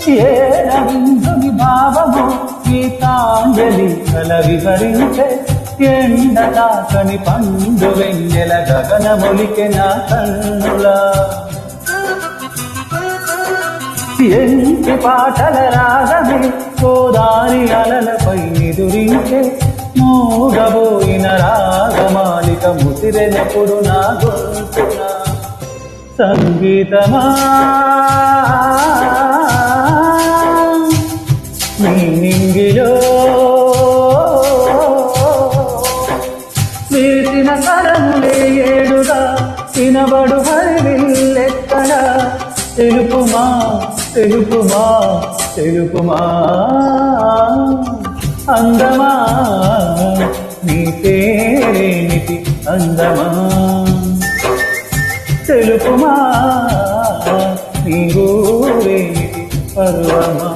ఏ రవీంద్రుని భావము గీతాంజలి కల వివరించే ఎండ తాకని పండు వెన్నెల గగనమొలికె నా కన్నులా ఎంటి పాటల రాగమే గోదారి అలలపై నిదురించే మూగబోయిన రాగమాలిక ముసిరెనప్పుడు నా గొంతున సంగీతమా నీ నింగిలో వేసిన కరములే ఏడుగా వినబడు హరివిల్లెక్కడ తెలుపుమా తెలుపుమా తెలుపుమా అందమా నీ పేరేమిటి అందమా తెలుపుమా నీ ఊరేమిటి పర్వమా